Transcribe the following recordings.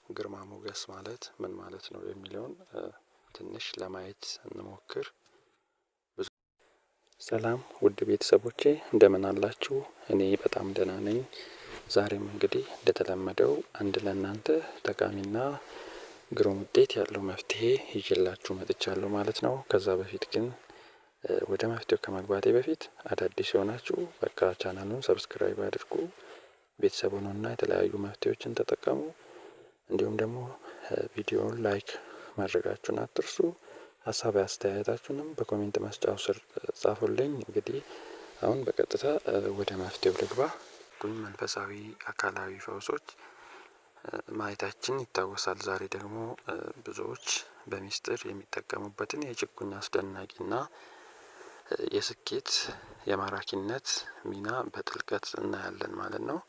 ግርማ ሞገስ ማለት ምን ማለት ነው የሚለውን ትንሽ ለማየት እንሞክር። ሰላም ውድ ቤተሰቦቼ እንደምን አላችሁ? እኔ በጣም ደህና ነኝ። ዛሬም እንግዲህ እንደተለመደው አንድ ለእናንተ ጠቃሚና ግሩም ውጤት ያለው መፍትሄ ይዤላችሁ መጥቻለሁ ማለት ነው። ከዛ በፊት ግን ወደ መፍትሄው ከመግባቴ በፊት አዳዲስ የሆናችሁ በቃ ቻናሉን ሰብስክራይብ አድርጉ፣ ቤተሰብ ሁኑና የተለያዩ መፍትሄዎችን ተጠቀሙ። እንዲሁም ደግሞ ቪዲዮውን ላይክ ማድረጋችሁን አትርሱ። ሀሳብ አስተያየታችሁንም በኮሜንት መስጫው ስር ጻፉልኝ። እንግዲህ አሁን በቀጥታ ወደ መፍትሄው ልግባ። መንፈሳዊ አካላዊ ፈውሶች ማየታችን ይታወሳል። ዛሬ ደግሞ ብዙዎች በሚስጥር የሚጠቀሙበትን የጭቁኝ አስደናቂና የስኬት የማራኪነት ሚና በጥልቀት እናያለን ማለት ነው።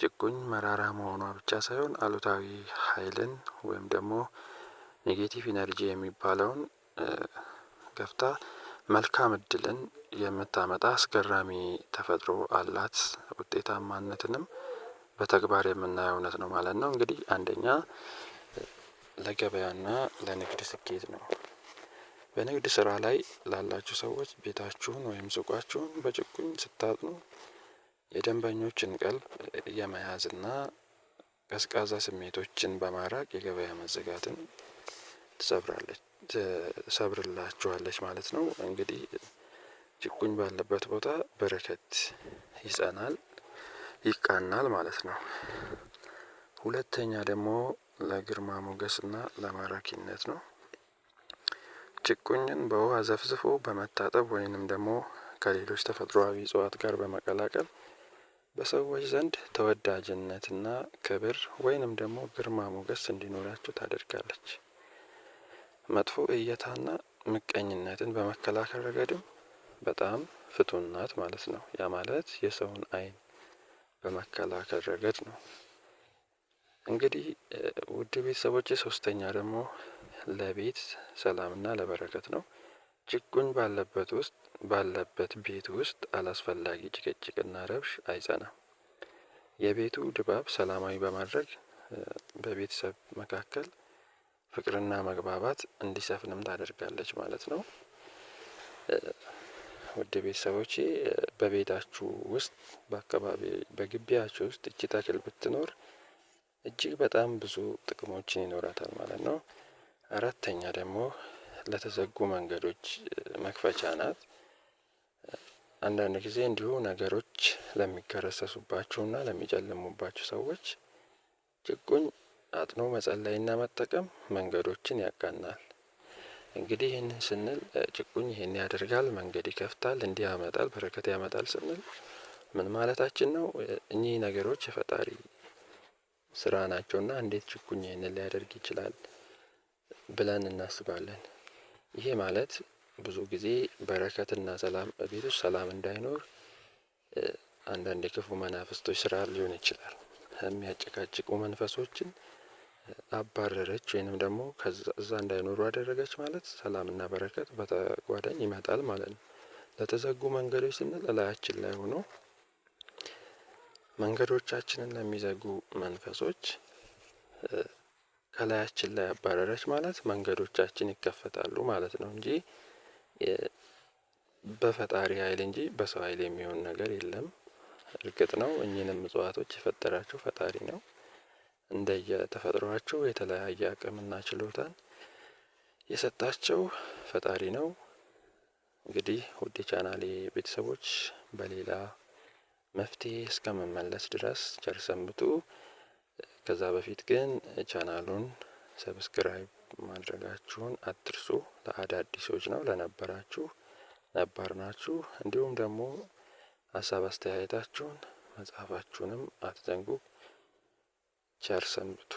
ጭቁኝ መራራ መሆኗ ብቻ ሳይሆን አሉታዊ ኃይልን ወይም ደግሞ ኔጌቲቭ ኢነርጂ የሚባለውን ገፍታ መልካም እድልን የምታመጣ አስገራሚ ተፈጥሮ አላት። ውጤታማነትንም በተግባር የምናየው እውነት ነው ማለት ነው። እንግዲህ አንደኛ ለገበያና ለንግድ ስኬት ነው። በንግድ ስራ ላይ ላላችሁ ሰዎች ቤታችሁን ወይም ሱቃችሁን በጭቁኝ ስታጥኑ የደንበኞችን ቀልብ የመያዝና ቀዝቃዛ ስሜቶችን በማራቅ የገበያ መዘጋትን ትሰብርላችኋለች ማለት ነው። እንግዲህ ጭቁኝ ባለበት ቦታ በረከት ይጸናል፣ ይቃናል ማለት ነው። ሁለተኛ ደግሞ ለግርማ ሞገስና ለማራኪነት ነው። ጭቁኝን በውሃ ዘፍዝፎ በመታጠብ ወይንም ደግሞ ከሌሎች ተፈጥሯዊ እጽዋት ጋር በመቀላቀል በሰዎች ዘንድ ተወዳጅነትና ክብር ወይንም ደግሞ ግርማ ሞገስ እንዲኖራቸው ታደርጋለች። መጥፎ እይታና ምቀኝነትን በመከላከል ረገድም በጣም ፍቱን ናት ማለት ነው። ያ ማለት የሰውን ዓይን በመከላከል ረገድ ነው። እንግዲህ ውድ ቤተሰቦቼ ሶስተኛ ደግሞ ለቤት ሰላምና ለበረከት ነው። ጭቁኝ ባለበት ቤት ውስጥ አላስፈላጊ ጭቅጭቅና ረብሽ አይጸናም። የቤቱ ድባብ ሰላማዊ በማድረግ በቤተሰብ መካከል ፍቅርና መግባባት እንዲሰፍንም ታደርጋለች ማለት ነው። ውድ ቤተሰቦቼ በቤታችሁ ውስጥ በግቢያችሁ ውስጥ እቺ ተክል ብትኖር እጅግ በጣም ብዙ ጥቅሞችን ይኖራታል ማለት ነው። አራተኛ ደግሞ ለተዘጉ መንገዶች መክፈቻ ናት። አንዳንድ ጊዜ እንዲሁ ነገሮች ለሚገረሰሱባችሁና ለሚጨልሙባችሁ ሰዎች ጭቁኝ አጥኖ መጸለይና መጠቀም መንገዶችን ያቃናል። እንግዲህ ይህንን ስንል ጭቁኝ ይህን ያደርጋል፣ መንገድ ይከፍታል፣ እንዲህ ያመጣል፣ በረከት ያመጣል ስንል ምን ማለታችን ነው? እኚህ ነገሮች የፈጣሪ ስራ ናቸውና እንዴት ጭቁኝ ይህንን ሊያደርግ ይችላል ብለን እናስባለን። ይሄ ማለት ብዙ ጊዜ በረከትና ሰላም ቤት ውስጥ ሰላም እንዳይኖር አንዳንድ የክፉ መናፍስቶች ስራ ሊሆን ይችላል። የሚያጨቃጭቁ መንፈሶችን አባረረች ወይንም ደግሞ ከዛ እንዳይኖሩ አደረገች ማለት ሰላምና በረከት በተጓዳኝ ይመጣል ማለት ነው። ለተዘጉ መንገዶች ስንል እላያችን ላይ ሆኖ መንገዶቻችንን ለሚዘጉ መንፈሶች ከላያችን ላይ አባረረች ማለት መንገዶቻችን ይከፈታሉ ማለት ነው እንጂ በፈጣሪ ኃይል እንጂ በሰው ኃይል የሚሆን ነገር የለም። እርግጥ ነው እኚህንም እጽዋቶች የፈጠራቸው ፈጣሪ ነው። እንደየተፈጥሯቸው የተለያየ አቅምና ችሎታን የሰጣቸው ፈጣሪ ነው። እንግዲህ ውድ ቻናሌ ቤተሰቦች በሌላ መፍትሄ እስከምመለስ ድረስ ቸር ሰንብቱ። ከዛ በፊት ግን ቻናሉን ሰብስክራይብ ማድረጋችሁን አትርሱ። ለአዳዲሶች ነው፣ ለነበራችሁ ነባር ናችሁ እንዲሁም ደግሞ ሀሳብ አስተያየታችሁን መጻፋችሁንም አትዘንጉ። ቸር ሰንብቱ።